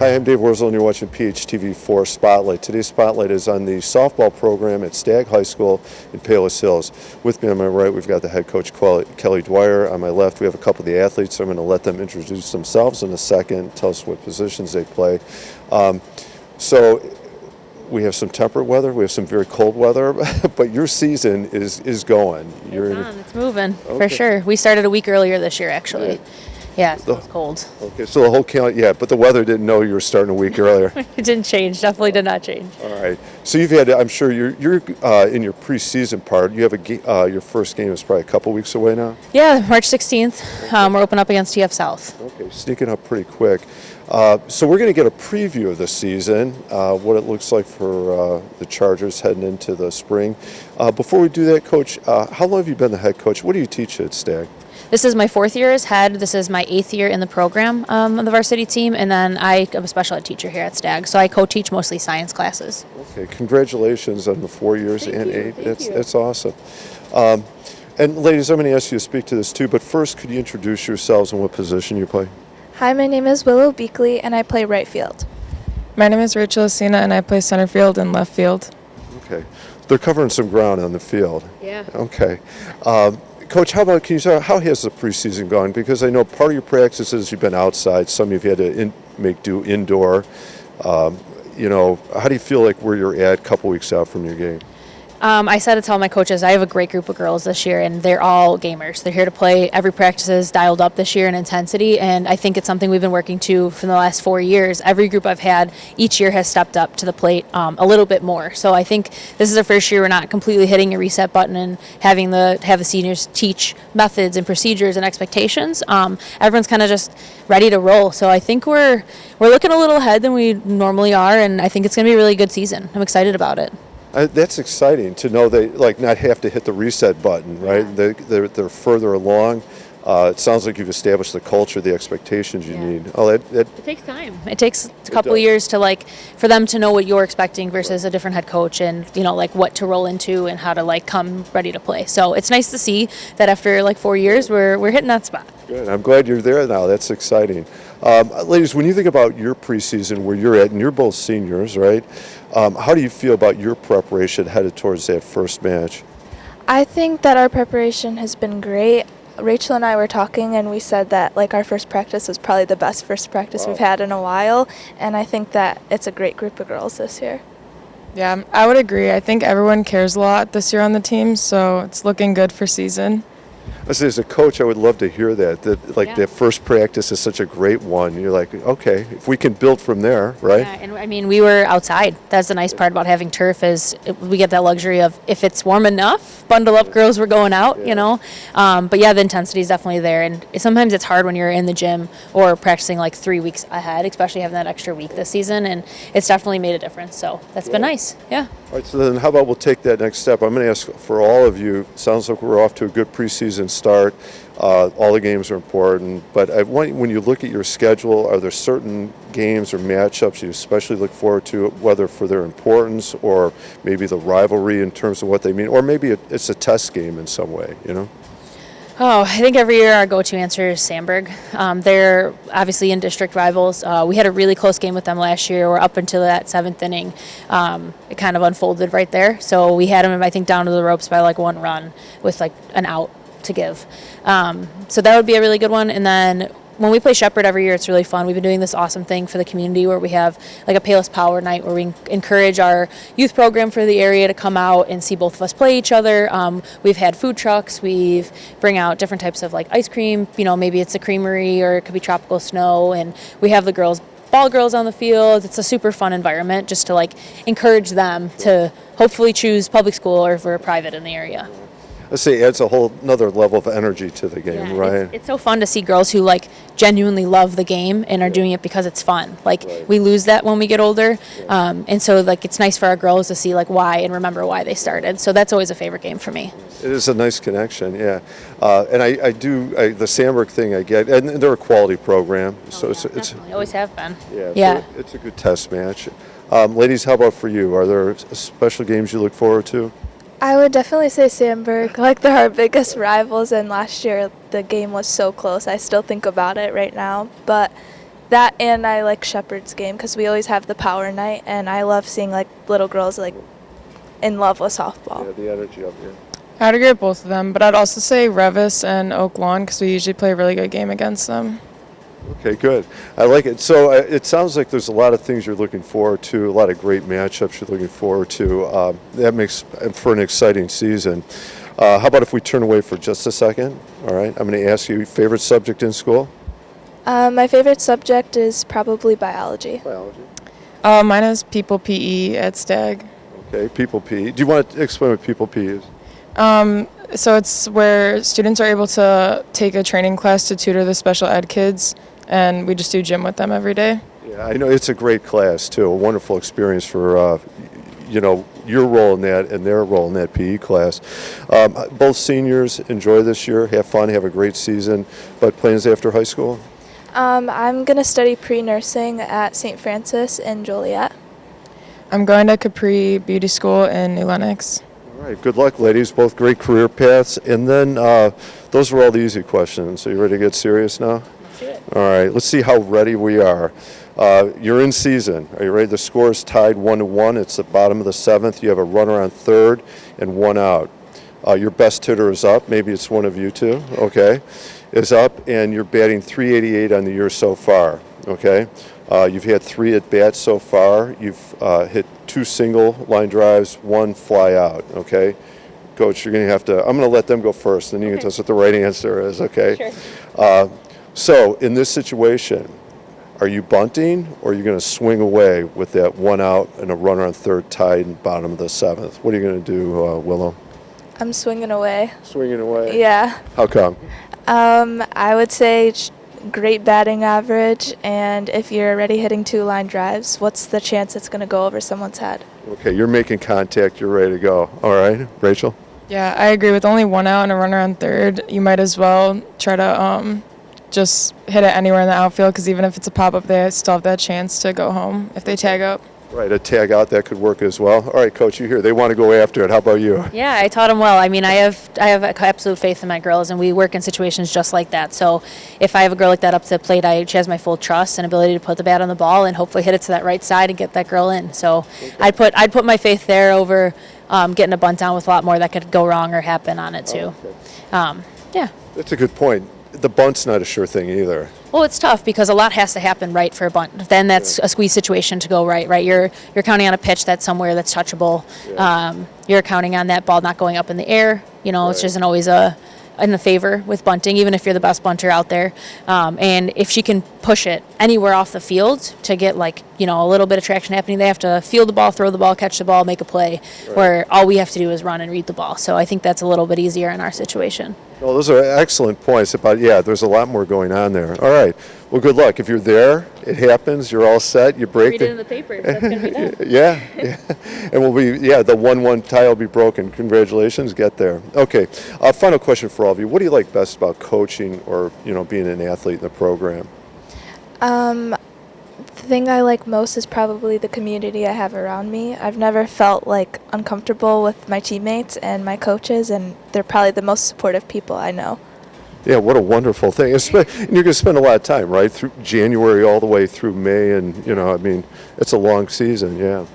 Hi, I'm Dave Wurzel, and you're watching PHTV4 Spotlight. Today's Spotlight is on the softball program at Stagg High School in Palos Hills. With me on my right, we've got the head coach, Kelly Dwyer. On my left, we have a couple of the athletes. So I'm going to let them introduce themselves in a second, tell us what positions they play. So we have some temperate weather, we have some very cold weather, but your season is going. It's moving, Okay. for sure. We started a week earlier this year, actually. Yeah, so it's cold. Okay, so the whole count, but the weather didn't know you were starting a week earlier. It didn't change, definitely did not change. All right. So you've had, I'm sure you're in your preseason part. You have your first game is probably a couple weeks away now. Yeah, March 16th. We're open up against TF South. Okay, sneaking up pretty quick. So we're going to get a preview of the season, what it looks like for the Chargers heading into the spring. Before we do that, Coach, how long have you been the head coach? What do you teach at Stagg? This is my 4th year as head. This is my 8th year in the program on the varsity team, and then I am a special ed teacher here at Stagg, so I co-teach mostly science classes. Okay, congratulations on the 4 years Thank and you. 8. Thank you. That's awesome. And ladies, I'm going to ask you to speak to this too, but first, could you introduce yourselves and what position you play? Hi, my name is Willow Beakley, and I play right field. My name is Rachel Asina, and I play center field and left field. Okay, they're covering some ground on the field. Yeah. Okay. Coach, how about, can you tell, how has the preseason gone? Because I know part of your practices you've been outside, some you've had to make do indoor. How do you feel like where you're at a couple weeks out from your game? I said to tell my coaches, I have a great group of girls this year, and they're all gamers. They're here to play. Every practice is dialed up this year in intensity, and I think it's something we've been working to for the last 4 years. Every group I've had each year has stepped up to the plate a little bit more. So I think this is the first year we're not completely hitting a reset button and having have the seniors teach methods and procedures and expectations. Everyone's kind of just ready to roll. So I think we're looking a little ahead than we normally are, and I think it's going to be a really good season. I'm excited about it. That's exciting to know they not have to hit the reset button, right? Yeah. They're further along. It sounds like you've established the culture, the expectations you need. Oh, It takes time. It takes a couple of years to for them to know what you're expecting versus a different head coach, and what to roll into and how to come ready to play. So it's nice to see that after 4 years we're hitting that spot. Good. I'm glad you're there now. That's exciting. Ladies, when you think about your preseason, where you're at, and you're both seniors, right? How do you feel about your preparation headed towards that first match? I think that our preparation has been great. Rachel and I were talking, and we said that our first practice was probably the best first practice we've had in a while, and I think that it's a great group of girls this year. Yeah, I would agree. I think everyone cares a lot this year on the team, so it's looking good for season. As a coach, I would love to hear that that first practice is such a great one. You're like, okay, if we can build from there, right? Yeah, and I mean, we were outside. That's the nice part about having turf is we get that luxury of if it's warm enough, bundle up, girls, we're going out, But yeah, the intensity is definitely there, and sometimes it's hard when you're in the gym or practicing 3 weeks ahead, especially having that extra week this season, and it's definitely made a difference. So that's been nice. Yeah. All right, so then how about we'll take that next step. I'm going to ask for all of you. Sounds like we're off to a good preseason start. All the games are important, but when you look at your schedule, are there certain games or matchups you especially look forward to, whether for their importance or maybe the rivalry in terms of what they mean, or maybe it's a test game in some way, Oh, I think every year our go-to answer is Sandburg. They're obviously in district rivals. We had a really close game with them last year. We're up until that 7th inning. It kind of unfolded right there. So we had them, I think, down to the ropes by 1 run with an out to give. So that would be a really good one. And then when we play Shepherd every year, it's really fun. We've been doing this awesome thing for the community where we have a Palos Power Night where we encourage our youth program for the area to come out and see both of us play each other. We've had food trucks. We've bring out different types of ice cream. Maybe it's a creamery or it could be tropical snow. And we have the ball girls on the field. It's a super fun environment just to encourage them to hopefully choose public school or for private in the area. Let's say it adds a whole another level of energy to the game, right? It's so fun to see girls who genuinely love the game and are doing it because it's fun. We lose that when we get older, and so it's nice for our girls to see why and remember why they started. So that's always a favorite game for me. It is a nice connection, yeah. And I do the Sandburg thing I get, and they're a quality program, so it's always have been. Yeah. So it's a good test match. Ladies, how about for you? Are there special games you look forward to? I would definitely say Sandburg. They're our biggest rivals, and last year the game was so close. I still think about it right now. But That, and I like Shepherd's game because we always have the power night, and I love seeing like little girls like in love with softball. Yeah, the energy up here. I'd agree with both of them, but I'd also say Revis and Oak Lawn because we usually play a really good game against them. Okay, good. I like it. So it sounds like there's a lot of things you're looking forward to, a lot of great matchups you're looking forward to. That makes for an exciting season. How about if we turn away for just a second? All right, I'm going to ask you, favorite subject in school? My favorite subject is probably biology. Biology. Mine is People PE at Stagg. Okay, People PE. Do you want to explain what People PE is? So it's where students are able to take a training class to tutor the special ed kids, and we just do gym with them every day. Yeah, I know it's a great class too. A wonderful experience for your role in that and their role in that PE class. Both seniors enjoy this year, have fun, have a great season. But plans after high school? I'm going to study pre-nursing at St. Francis in Joliet. I'm going to Capri Beauty School in New Lenox. All right, good luck, ladies. Both great career paths. And then those were all the easy questions. So you ready to get serious now? Let's do it. All right, let's see how ready we are. You're in season. Are you ready? The score is tied 1-1. It's the bottom of the seventh. You have a runner on third and one out. Your best hitter is up. Maybe it's one of you two. Okay, is up, and you're batting .388 on the year so far. Okay, you've had 3 at bats so far. You've hit 2 single line drives, 1 fly out. Okay, Coach, you're going to have to. I'm going to let them go first, then you can tell us what the right answer is. Okay. Sure. So in this situation, are you bunting or are you going to swing away with that 1 out and a runner on third tied in bottom of the seventh? What are you going to do, Willow? I'm swinging away. Swinging away? Yeah. How come? I would say great batting average, and if you're already hitting 2 line drives, what's the chance it's going to go over someone's head? Okay, you're making contact. You're ready to go. All right, Rachel? Yeah, I agree. With only 1 out and a runner on third, you might as well try to just hit it anywhere in the outfield because even if it's a pop-up, they still have that chance to go home if they tag up. Right, a tag out, that could work as well. All right, Coach, you here. They want to go after it. How about you? Yeah, I taught them well. I mean, I have absolute faith in my girls, and we work in situations just like that. So if I have a girl like that up to the plate, she has my full trust and ability to put the bat on the ball and hopefully hit it to that right side and get that girl in. So I'd put my faith there over getting a bunt down with a lot more that could go wrong or happen on it too. Yeah. That's a good point. The bunt's not a sure thing either. Well, it's tough because a lot has to happen right for a bunt. Then that's a squeeze situation to go right. You're counting on a pitch that's somewhere that's touchable. You're counting on that ball not going up in the air. Which isn't always in the favor with bunting, even if you're the best bunter out there. And if she can push it anywhere off the field to get a little bit of traction happening, they have to field the ball, throw the ball, catch the ball, make a play, where all we have to do is run and read the ball. So I think that's a little bit easier in our situation. Well, those are excellent points about, there's a lot more going on there. All right. Well, good luck. If you're there, it happens. You're all set. You break Read it in the paper. That's going to be done. Yeah. And the 1-1 tie will be broken. Congratulations. Get there. Okay. Final question for all of you. What do you like best about coaching or, being an athlete in the program? The thing I like most is probably the community I have around me. I've never felt uncomfortable with my teammates and my coaches, and they're probably the most supportive people I know. Yeah, what a wonderful thing. And you're going to spend a lot of time, right, through January all the way through May, and, it's a long season, yeah.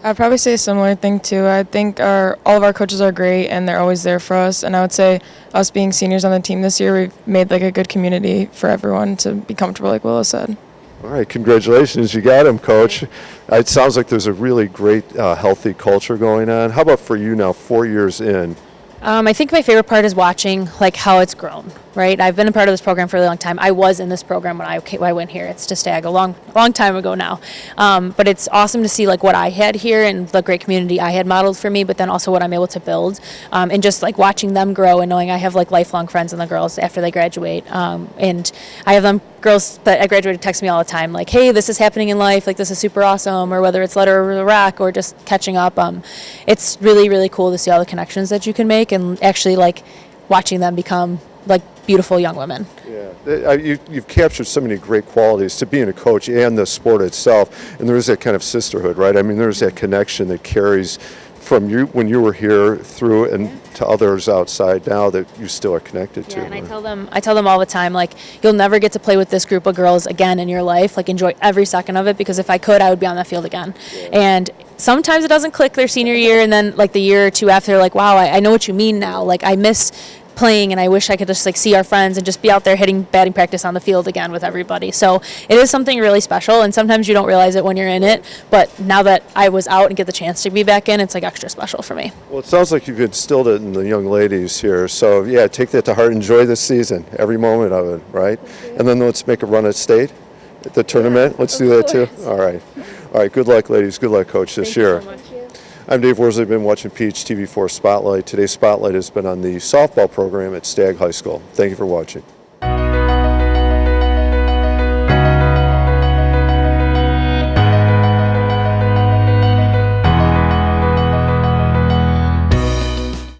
I'd probably say a similar thing, too. I think all of our coaches are great, and they're always there for us. And I would say us being seniors on the team this year, we've made a good community for everyone to be comfortable, like Willow said. All right, congratulations. You got him, Coach. It sounds like there's a really great, healthy culture going on. How about for you now, 4 years in? I think my favorite part is watching how it's grown, right? I've been a part of this program for a really long time. I was in this program when I went here. It's to Stagg a long time ago now. But it's awesome to see what I had here and the great community I had modeled for me, but then also what I'm able to build. And just watching them grow and knowing I have lifelong friends and the girls after they graduate. And I have them girls that I graduated text me all the time hey, this is happening in life, this is super awesome, or whether it's letter over the rack or just catching up. It's really, really cool to see all the connections that you can make and actually watching them become beautiful young women. Yeah, you've captured so many great qualities to being a coach and the sport itself, and there is that kind of sisterhood, right? I mean, there's that connection that carries from you when you were here through and to others outside now that you still are connected to. Yeah, and I tell them all the time, like, you'll never get to play with this group of girls again in your life. Like, enjoy every second of it, because if I could, I would be on that field again. And sometimes it doesn't click their senior year, and then like the year or two after, they're like, wow, I know what you mean now. Like, I miss playing, and I wish I could just like see our friends and just be out there hitting batting practice on the field again with everybody. So it is something really special, and sometimes you don't realize it when you're in it, but now that I was out and get the chance to be back in, it's like extra special for me. Well, it sounds like you've instilled it in the young ladies here. So yeah, take that to heart. Enjoy this season, every moment of it, right? And then let's make a run at state, at the tournament. Let's do that too. All right. Good luck, ladies. Good luck, coach, this year. I'm Dave Worsley. I've been watching PHTV4 Spotlight. Today's Spotlight has been on the softball program at Stagg High School. Thank you for watching.